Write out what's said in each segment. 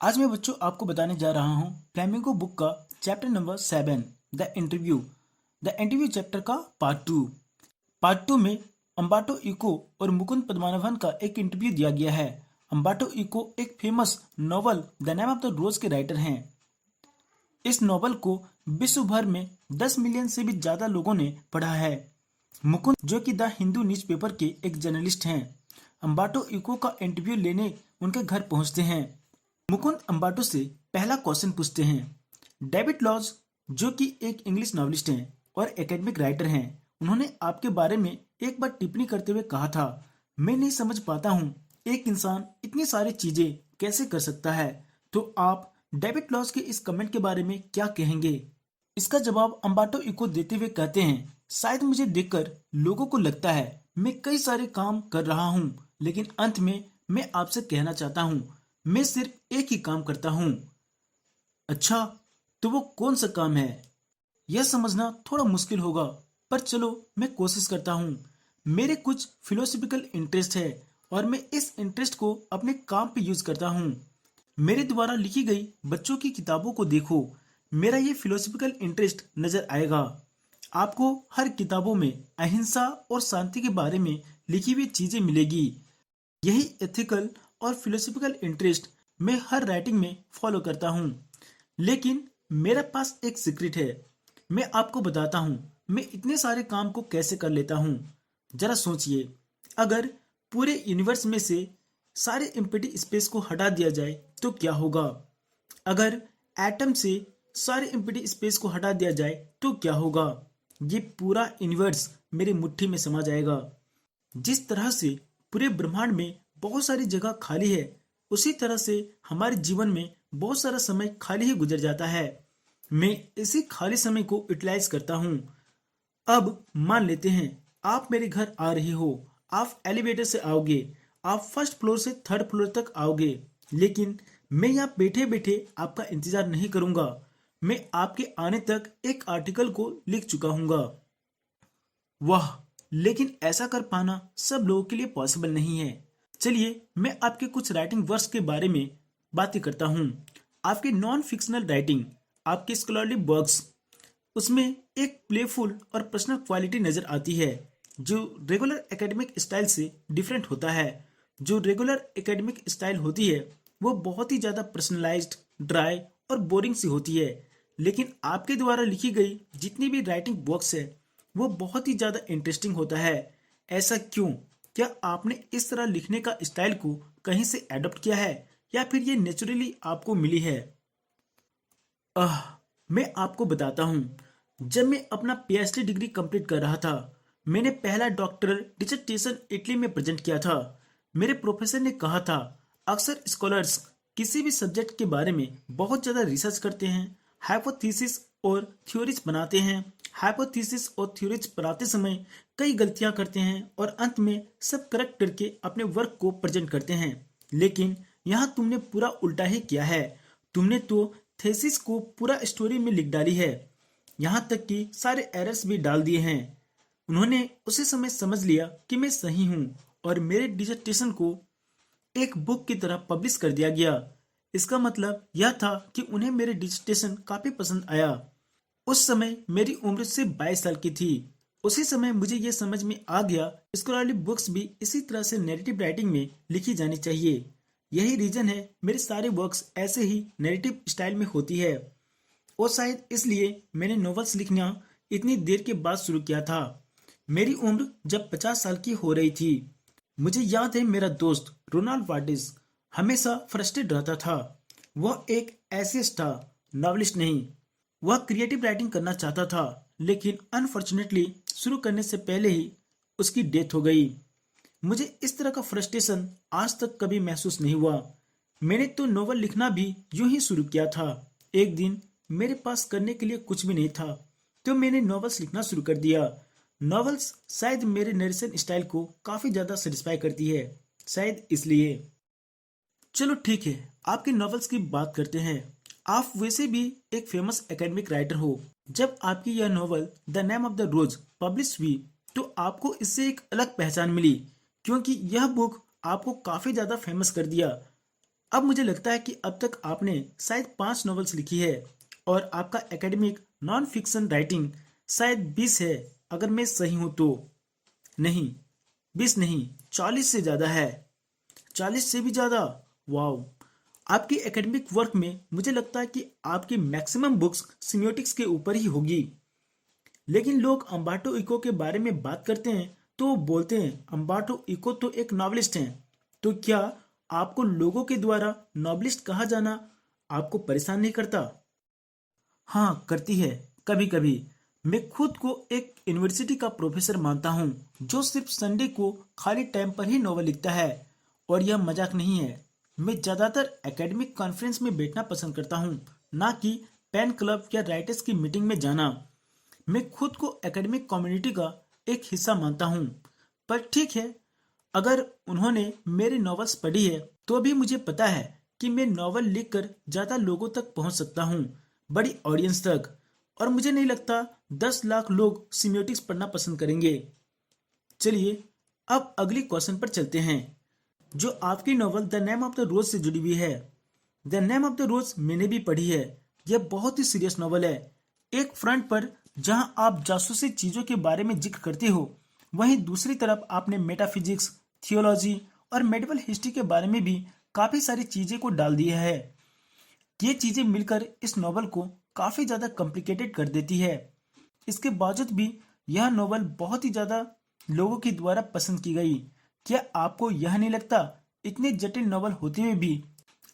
आज मैं बच्चों आपको बताने जा रहा हूँ फ्लेमिंगो बुक का chapter number 7 the interview chapter का पार्ट 2 में अम्बाटो इको और मुकुंद पद्मनाभन का एक इंटरव्यू दिया गया है। अम्बाटो इको एक famous novel the name of the rose के राइटर हैं। इस नॉवल को विश्व भर में 10 मिलियन से भी ज्यादा लोगों ने पढ़ा है। मुकुंद जो कि द हिंदू न्यूज़पेपर के एक जर्नलिस्ट हैं, अम्बाटो इको का इंटरव्यू लेने उनके घर पहुंचते हैं। मुकुंद अम्बाटो से पहला क्वेश्चन पूछते हैं। डेविड लॉज जो कि एक इंग्लिश नॉवलिस्ट हैं और एकेडमिक राइटर हैं, उन्होंने आपके बारे में एक बार टिप्पणी करते हुए कहा था, मैं नहीं समझ पाता हूँ एक इंसान इतनी सारी चीजें कैसे कर सकता है। तो आप डेविड लॉज के इस कमेंट के बारे में क्या कहेंगे? इसका जवाब अम्बाटो इको देते हुए कहते हैं, शायद मुझे देखकर लोगों को लगता है मैं कई सारे काम कर रहा हूँ, लेकिन अंत में मैं आपसे कहना चाहता हूँ मैं सिर्फ एक ही काम करता हूँ। अच्छा, तो वो कौन सा काम है? यह समझना थोड़ा मुश्किल होगा, पर चलो मैं कोशिश करता हूँ। मेरे कुछ फिलोसफिकल इंटरेस्ट है और मैं इस इंटरेस्ट को अपने काम पे यूज करता हूँ। मेरे द्वारा लिखी गई बच्चों की किताबों को देखो, मेरा ये फिलोसफिकल इंटरेस्ट नजर आएगा। आपको हर किताबों में अहिंसा और शांति के बारे में लिखी हुई चीजें मिलेगी। यही एथिकल और फिलोसफिकल इंटरेस्ट मैं हर राइटिंग में फॉलो करता हूँ। लेकिन मेरे पास एक सीक्रेट है, मैं आपको बताता हूँ मैं इतने सारे काम को कैसे कर लेता हूँ। जरा सोचिए, अगर पूरे यूनिवर्स में से सारे एम्प्टी स्पेस को हटा दिया जाए तो क्या होगा? अगर एटम से सारे एम्प्टी स्पेस को हटा दिया जाए तो क्या होगा? ये पूरा यूनिवर्स मेरी मुट्ठी में समा जाएगा। जिस तरह से पूरे ब्रह्मांड में बहुत सारी जगह खाली है, उसी तरह से हमारे जीवन में बहुत सारा समय खाली ही गुजर जाता है। मैं इसी खाली समय को यूटिलाइज करता हूँ। अब मान लेते हैं आप मेरे घर आ रहे हो, आप एलिवेटर से आओगे, आप फर्स्ट फ्लोर से थर्ड फ्लोर तक आओगे, लेकिन मैं यहाँ बैठे बैठे आपका इंतजार नहीं करूंगा। मैं आपके आने तक एक आर्टिकल को लिख चुका हूँगा। वाह, लेकिन ऐसा कर पाना सब लोगों के लिए पॉसिबल नहीं है। चलिए मैं आपके कुछ राइटिंग वर्क्स के बारे में बातें करता हूँ। आपके नॉन फिक्शनल राइटिंग, आपके स्कॉलरली वर्क्स, उसमें एक प्लेफुल और पर्सनल क्वालिटी नजर आती है जो रेगुलर एकेडमिक स्टाइल से डिफरेंट होता है। जो रेगुलर एकेडमिक स्टाइल होती है वो बहुत ही ज़्यादा पर्सनलाइज्ड, ड्राई और बोरिंग सी होती है, लेकिन आपके द्वारा लिखी गई जितनी भी राइटिंग वर्क्स है वो बहुत ही ज़्यादा इंटरेस्टिंग होता है। ऐसा क्यों? क्या आपने इस तरह लिखने का स्टाइल को कहीं से एडॉप्ट किया है या फिर ये नेचुरली आपको मिली है? आह, मैं आपको बताता हूँ। जब मैं अपना पीएचडी डिग्री कंप्लीट कर रहा था, मैंने पहला डॉक्टरल डिसर्टेशन इटली में प्रेजेंट किया था। मेरे प्रोफेसर ने कहा था, अक्सर स्कॉलर्स किसी भी सब्जेक्ट के बारे में बहुत ज़्यादा रिसर्च करते हैं, हाइपोथेसिस और थ्योरीज बनाते हैं। हाइपोथेसिस और थ्योरीज बनाते समय कई गलतियां करते हैं और अंत में सब करेक्ट करके अपने वर्क को प्रेजेंट करते हैं। लेकिन यहाँ तुमने पूरा उल्टा ही किया है। तुमने तो थेसिस को पूरा स्टोरी में लिख डाली है, यहाँ तक कि सारे एरर्स भी डाल दिए हैं। उन्होंने उसी समय समझ लिया कि मैं सही हूँ और मेरे डिसर्टेशन को एक बुक की तरह पब्लिश कर दिया गया। इसका मतलब यह था कि उन्हें मेरे डिसर्टेशन काफी पसंद आया। उस समय मेरी उम्र सिर्फ 22 साल की थी। उसी समय मुझे यह समझ में आ गया स्कॉलरली बुक्स भी इसी तरह से नैरेटिव राइटिंग में लिखी जानी चाहिए। यही रीजन है मेरे सारे वर्क्स ऐसे ही नैरेटिव स्टाइल में होती है, और शायद इसलिए मैंने नॉवेल्स लिखना इतनी देर के बाद शुरू किया था। मेरी उम्र जब 50 साल की हो रही थी। मुझे याद है मेरा दोस्त रोनाल्ड वाटिस हमेशा फ्रस्ट्रेट रहता था। वह एक एसेस्ट था, नॉवलिस्ट नहीं। वह क्रिएटिव राइटिंग करना चाहता था, लेकिन अनफॉर्चुनेटली शुरू करने से पहले ही उसकी डेथ हो गई। मुझे इस तरह का फ्रस्ट्रेशन आज तक कभी महसूस नहीं हुआ। मैंने तो नोवेल लिखना भी यूं ही शुरू किया था। एक दिन मेरे पास करने के लिए कुछ भी नहीं था, तो मैंने नॉवेल्स लिखना शुरू कर दिया। नॉवेल्स शायद मेरे नरेशन स्टाइल को काफी ज्यादा सेटिस्फाई करती है, शायद इसलिए। चलो ठीक है, आपके नॉवेल्स की बात करते हैं। आप वैसे भी एक फेमस एकेडमिक राइटर हो। जब आपकी यह novel the name of the rose publish हुई तो आपको इससे एक अलग पहचान मिली, क्योंकि यह बुक आपको काफी ज्यादा फेमस कर दिया। अब मुझे लगता है कि अब तक आपने शायद 5 नॉवेल्स लिखी है और आपका एकेडमिक नॉन फिक्शन राइटिंग शायद 20 है, अगर मैं सही हूं तो। नहीं, 20 नहीं, 40 से ज्यादा है। 40 से भी ज्यादा। वाओ। आपकी एकेडमिक वर्क में मुझे लगता है कि आपकी मैक्सिमम बुक्स सिम्योटिक्स के ऊपर ही होगी। लेकिन लोग अम्बार्टो इको के बारे में बात करते हैं तो वो बोलते हैं अम्बार्टो इको तो एक नॉवलिस्ट हैं। तो क्या आपको लोगों के द्वारा नॉवलिस्ट कहा जाना आपको परेशान नहीं करता? हाँ, करती है। कभी कभी मैं खुद को एक यूनिवर्सिटी का प्रोफेसर मानता हूँ जो सिर्फ संडे को खाली टाइम पर ही नॉवल लिखता है। और यह मजाक नहीं है। मैं ज्यादातर एकेडमिक कॉन्फ्रेंस में बैठना पसंद करता हूँ, ना कि पेन क्लब या राइटर्स की मीटिंग में जाना। मैं खुद को एकेडमिक कम्युनिटी का एक हिस्सा मानता हूँ। पर ठीक है, अगर उन्होंने मेरी नॉवेल्स पढ़ी है तो भी मुझे पता है कि मैं नॉवल लिखकर ज़्यादा लोगों तक पहुँच सकता हूँ, बड़ी ऑडियंस तक। और मुझे नहीं लगता 10 लाख लोग सिम्योटिक्स पढ़ना पसंद करेंगे। चलिए अब अगली क्वेश्चन पर चलते हैं, जो आपकी novel the name of the rose से जुड़ी हुई है। The name of the rose मैंने भी पढ़ी है। यह बहुत ही सीरियस नॉवल है। एक फ्रंट पर जहां आप जासूसी चीजों के बारे में जिक्र करते हो, वहीं दूसरी तरफ आपने मेटाफिजिक्स, थियोलॉजी और मेडिवल हिस्ट्री के बारे में भी काफी सारी चीजें को डाल दिया है। ये चीजें मिलकर इस नॉवल को काफी ज्यादा कॉम्प्लिकेटेड कर देती है। इसके बावजूद भी यह नॉवल बहुत ही ज्यादा लोगों के द्वारा पसंद की गई। क्या आपको यह नहीं लगता इतने जटिल नॉवल होते हुए भी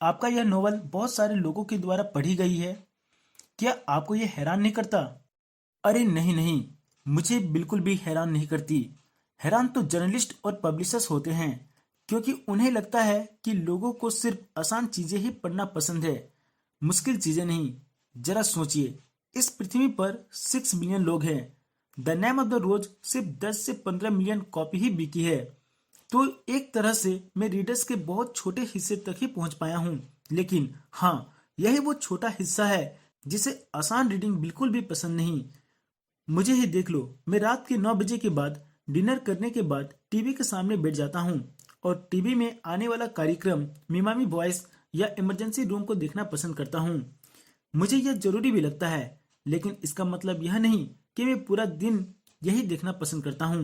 आपका यह नॉवल बहुत सारे लोगों के द्वारा पढ़ी गई है? क्या आपको यह हैरान नहीं करता? अरे नहीं नहीं, मुझे बिल्कुल भी हैरान नहीं करती। हैरान तो जर्नलिस्ट और पब्लिशर्स होते हैं, क्योंकि उन्हें लगता है कि लोगों को सिर्फ आसान चीजें ही पढ़ना पसंद है, मुश्किल चीजें नहीं। जरा सोचिए, इस पृथ्वी पर 6 बिलियन लोग हैं। द नेम ऑफ द रोज सिर्फ 10 से 15 मिलियन कॉपी ही बिकी है। तो एक तरह से मैं रीडर्स के बहुत छोटे हिस्से तक ही पहुंच पाया हूं। लेकिन हाँ, यही वो छोटा हिस्सा है जिसे आसान रीडिंग बिल्कुल भी पसंद नहीं। मुझे ही देख लो, मैं रात के 9 बजे के बाद डिनर करने के बाद टीवी के सामने बैठ जाता हूँ और टीवी में आने वाला कार्यक्रम मिमामी वॉइस या इमरजेंसी रूम को देखना पसंद करता हूँ। मुझे यह जरूरी भी लगता है, लेकिन इसका मतलब यह नहीं कि मैं पूरा दिन यही देखना पसंद करता हूँ।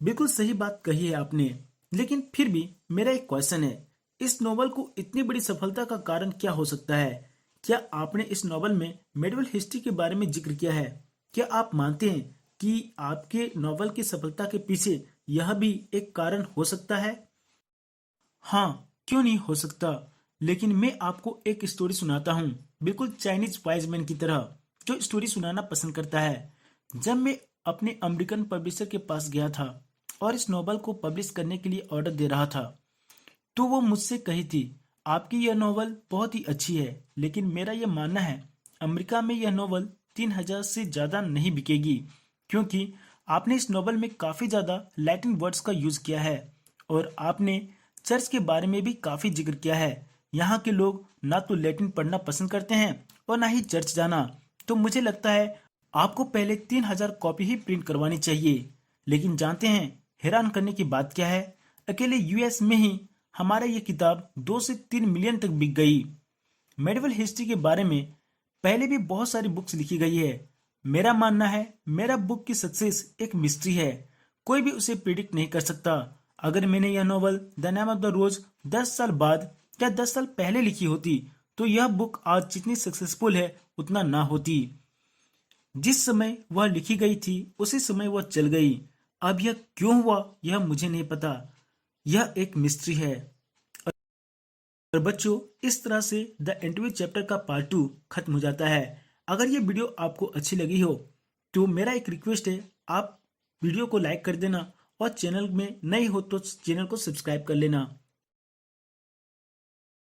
बिल्कुल सही बात कही है आपने। लेकिन फिर भी मेरा एक क्वेश्चन है, इस नॉवल को इतनी बड़ी सफलता का कारण क्या हो सकता है? क्या आपने इस नॉवल में मेडिवल हिस्ट्री के बारे में जिक्र किया है? क्या आप मानते हैं कि आपके नॉवल की सफलता के पीछे यह भी एक कारण हो सकता है? हाँ, क्यों नहीं हो सकता। लेकिन मैं आपको एक स्टोरी सुनाता हूँ, बिल्कुल चाइनीज वाइज मैन की तरह, जो स्टोरी सुनाना पसंद करता है। जब मैं अपने अमेरिकन पब्लिशर के पास गया था और इस नॉवल को पब्लिश करने के लिए ऑर्डर दे रहा था, तो वो मुझसे कही थी, आपकी यह नॉवल बहुत ही अच्छी है, लेकिन मेरा यह मानना है अमेरिका में यह नॉवल 3000 से ज़्यादा नहीं बिकेगी, क्योंकि आपने इस नॉवल में काफ़ी ज़्यादा लैटिन वर्ड्स का यूज़ किया है और आपने चर्च के बारे में भी काफ़ी जिक्र किया है। यहाँ के लोग ना तो लैटिन पढ़ना पसंद करते हैं और ना ही चर्च जाना। तो मुझे लगता है आपको पहले 3000 कॉपी ही प्रिंट करवानी चाहिए। लेकिन जानते हैं हैरान करने की बात क्या है? अकेले यूएस में ही हमारा ये किताब 2 से 3 मिलियन तक बिक गई। मेडिवल हिस्ट्री के बारे में पहले भी बहुत सारी बुक्स लिखी गई है। मेरा मानना है मेरा बुक की सक्सेस एक मिस्ट्री है, कोई भी उसे प्रिडिक्ट नहीं कर सकता। अगर मैंने यह novel the name of the rose 10 साल बाद या 10 साल पहले लिखी होती तो यह बुक आज जितनी सक्सेसफुल है उतना ना होती। जिस समय वह लिखी गई थी उसी समय वह चल गई। अब यह क्यों हुआ यह मुझे नहीं पता, यह एक मिस्ट्री है। और बच्चों, इस तरह से द इंटरव्यू चैप्टर का पार्ट 2 खत्म हो जाता है। अगर ये वीडियो आपको अच्छी लगी हो तो मेरा एक रिक्वेस्ट है, आप वीडियो को लाइक कर देना और चैनल में नए हो तो चैनल को सब्सक्राइब कर लेना।